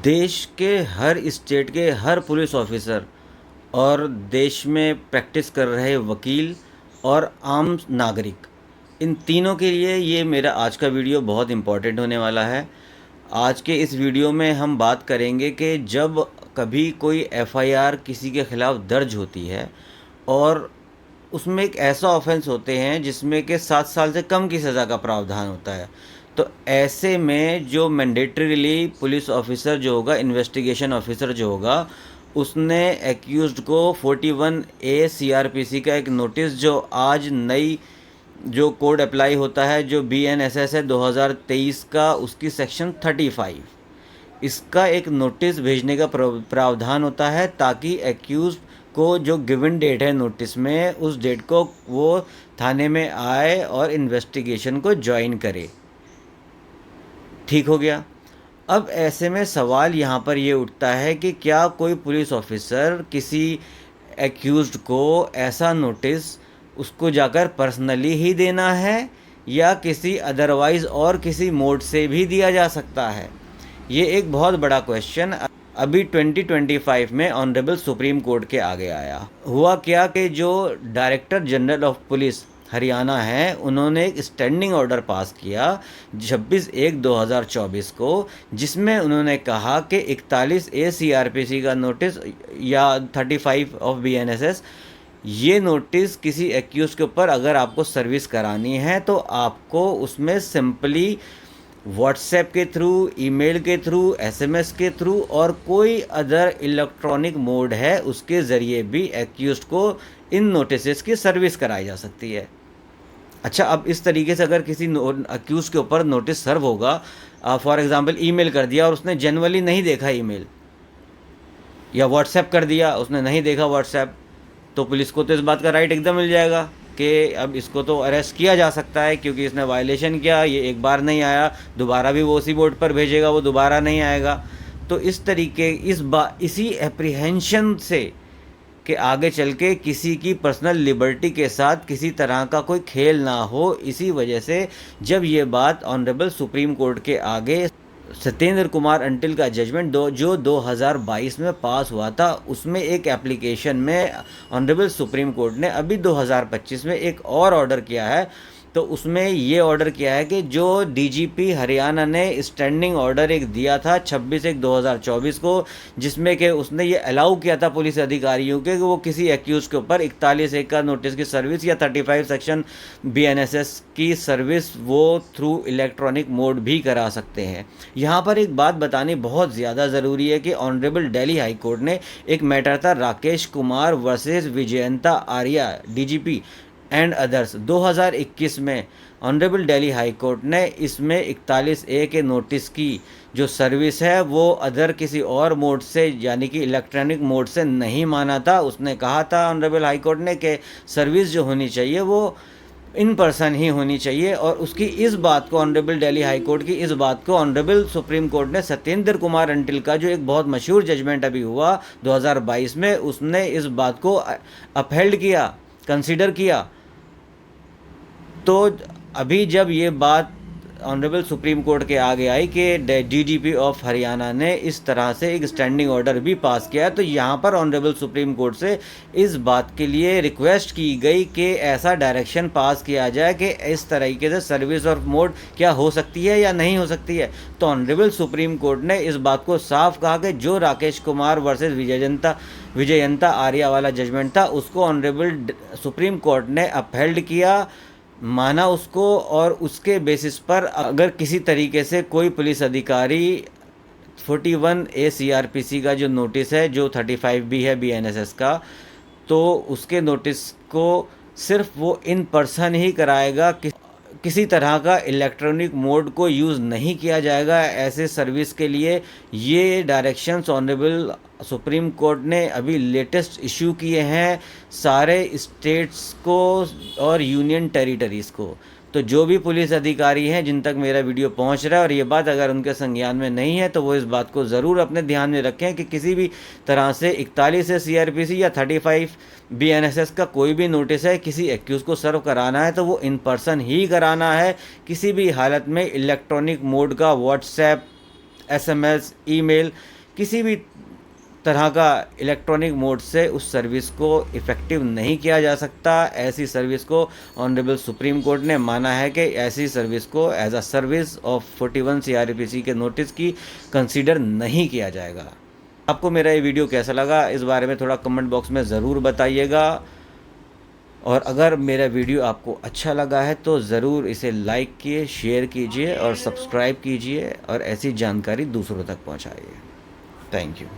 देश के हर स्टेट के हर पुलिस ऑफिसर और देश में प्रैक्टिस कर रहे वकील और आम नागरिक, इन तीनों के लिए ये मेरा आज का वीडियो बहुत इम्पोर्टेंट होने वाला है। आज के इस वीडियो में हम बात करेंगे कि जब कभी कोई एफआईआर किसी के ख़िलाफ़ दर्ज होती है और उसमें एक ऐसा ऑफेंस होते हैं जिसमें कि 7 साल से कम की सज़ा का प्रावधान होता है, तो ऐसे में जो मैंडेटरीली पुलिस ऑफिसर जो होगा, इन्वेस्टिगेशन ऑफिसर जो होगा, उसने एक्यूज्ड को 41A CRPC का एक नोटिस, जो आज नई जो कोड अप्लाई होता है, जो BNSS है 2023 का, उसकी सेक्शन 35, इसका एक नोटिस भेजने का प्रावधान होता है, ताकि एक्यूज को जो गिवन डेट है नोटिस में, उस डेट को वो थाने में आए और इन्वेस्टिगेशन को ज्वाइन करे। ठीक हो गया। अब ऐसे में सवाल यहाँ पर ये उठता है कि क्या कोई पुलिस ऑफिसर किसी एक्यूज्ड को ऐसा नोटिस उसको जाकर पर्सनली ही देना है या किसी अदरवाइज़ और किसी मोड से भी दिया जा सकता है? ये एक बहुत बड़ा क्वेश्चन अभी 2025 में ऑनरेबल सुप्रीम कोर्ट के आगे आया। हुआ क्या कि जो director general of police Haryana है, उन्होंने एक स्टैंडिंग ऑर्डर पास किया 26/1/2024 को, जिसमें उन्होंने कहा कि 41A CRPC का नोटिस या 35 ऑफ BNSS, ये नोटिस किसी एक्यूज के ऊपर अगर आपको सर्विस करानी है तो आपको उसमें सिंपली व्हाट्सएप के थ्रू, ईमेल के थ्रू, SMS के थ्रू और कोई अदर इलेक्ट्रॉनिक मोड है उसके ज़रिए भी एक्यूज्ड को इन नोटिसेस की सर्विस कराई जा सकती है। अच्छा, अब इस तरीके से अगर किसी एक्यूज के ऊपर नोटिस सर्व होगा, फॉर एग्जांपल ईमेल कर दिया और उसने जनरली नहीं देखा ईमेल, या व्हाट्सएप कर दिया, उसने नहीं देखा व्हाट्सएप, तो पुलिस को तो इस बात का राइट एकदम मिल जाएगा कि अब इसको तो अरेस्ट किया जा सकता है, क्योंकि इसने वायलेशन किया, ये एक बार नहीं आया, दोबारा भी वो उसी बोर्ड पर भेजेगा, वो दोबारा नहीं आएगा। तो इस तरीके इसी एप्रीहेंशन से कि आगे चल के किसी की पर्सनल लिबर्टी के साथ किसी तरह का कोई खेल ना हो, इसी वजह से जब ये बात ऑनरेबल सुप्रीम कोर्ट के आगे सत्येंद्र कुमार अंटिल का जजमेंट जो 2022 में पास हुआ था, उसमें एक एप्लीकेशन में ऑनरेबल सुप्रीम कोर्ट ने अभी 2025 में एक और ऑर्डर किया है। तो उसमें ये ऑर्डर किया है कि जो DGP हरियाणा ने स्टैंडिंग ऑर्डर एक दिया था 26/1/2024 को, जिसमें कि उसने ये अलाउ किया था पुलिस अधिकारियों के कि वो किसी एक्यूज के ऊपर 41A का नोटिस की सर्विस या 35 सेक्शन BNSS की सर्विस वो थ्रू इलेक्ट्रॉनिक मोड भी करा सकते हैं। यहाँ पर एक बात बतानी बहुत ज़्यादा ज़रूरी है कि ऑनरेबल दिल्ली हाई कोर्ट ने एक मैटर था Rakesh Kumar versus Vijayanta Arya DGP and others 2021 में, ऑनरेबल दिल्ली हाई कोर्ट ने इसमें 41A के नोटिस की जो सर्विस है वो अदर किसी और मोड से, यानी कि इलेक्ट्रॉनिक मोड से नहीं माना था। उसने कहा था ऑनरेबल हाई कोर्ट ने कि सर्विस जो होनी चाहिए वो इन पर्सन ही होनी चाहिए, और उसकी इस बात को ऑनरेबल दिल्ली हाई कोर्ट की इस बात को ऑनरेबल सुप्रीम कोर्ट ने सत्येंद्र कुमार अंटिल का जो एक बहुत मशहूर जजमेंट अभी हुआ 2022 में, उसने इस बात को अपहेल्ड किया, कंसिडर किया। तो अभी जब ये बात ऑनरेबल सुप्रीम कोर्ट के आगे आई कि DGP ऑफ हरियाणा ने इस तरह से एक स्टैंडिंग ऑर्डर भी पास किया, तो यहाँ पर ऑनरेबल सुप्रीम कोर्ट से इस बात के लिए रिक्वेस्ट की गई कि ऐसा डायरेक्शन पास किया जाए कि इस तरीके से सर्विस और मोड क्या हो सकती है या नहीं हो सकती है। तो ऑनरेबल सुप्रीम कोर्ट ने इस बात को साफ कहा कि जो राकेश कुमार वर्सेस विजयंता आर्या वाला जजमेंट था, उसको ऑनरेबल सुप्रीम कोर्ट ने अपहेल्ड किया, माना उसको, और उसके बेसिस पर अगर किसी तरीके से कोई पुलिस अधिकारी 41A CRPC का जो नोटिस है, जो 35 भी है BNSS का, तो उसके नोटिस को सिर्फ वो इन पर्सन ही कराएगा, किसी तरह का इलेक्ट्रॉनिक मोड को यूज़ नहीं किया जाएगा ऐसे सर्विस के लिए। ये डायरेक्शंस ऑनरेबल सुप्रीम कोर्ट ने अभी लेटेस्ट इशू किए हैं सारे स्टेट्स को और यूनियन टेरिटरीज़ को। तो जो भी पुलिस अधिकारी हैं जिन तक मेरा वीडियो पहुंच रहा है और ये बात अगर उनके संज्ञान में नहीं है, तो वो इस बात को ज़रूर अपने ध्यान में रखें कि किसी भी तरह से 41 से CRPC या 35 BNSS का कोई भी नोटिस है, किसी एक्यूज़ को सर्व कराना है तो वो इन पर्सन ही कराना है। किसी भी हालत में इलेक्ट्रॉनिक मोड का व्हाट्सएप, SMS, ईमेल, किसी भी तरह का इलेक्ट्रॉनिक मोड से उस सर्विस को इफ़ेक्टिव नहीं किया जा सकता। ऐसी सर्विस को ऑनरेबल सुप्रीम कोर्ट ने माना है कि ऐसी सर्विस को as a service of 41 CRPC के नोटिस की कंसीडर नहीं किया जाएगा। आपको मेरा ये वीडियो कैसा लगा, इस बारे में थोड़ा कमेंट बॉक्स में ज़रूर बताइएगा। और अगर मेरा वीडियो आपको अच्छा लगा है तो ज़रूर इसे लाइक कीजिए, शेयर कीजिए और सब्सक्राइब कीजिए और ऐसी जानकारी दूसरों तक पहुंचाइए। Thank you.